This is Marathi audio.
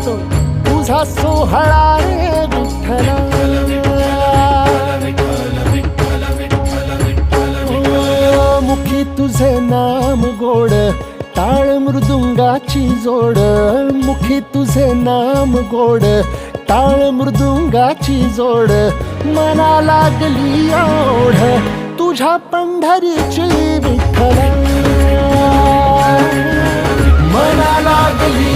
येतो तुझा सोहळा रे विठ्ठला. ओ, मुखी तुझे नाम गोड टाळ मृदुंगाची जोड. मुखी तुझे नाम गोड टाळ मृदुंगाची जोड. मना लागली ओढ तुझ्या पंढरीची विठ्ठला. मना लागली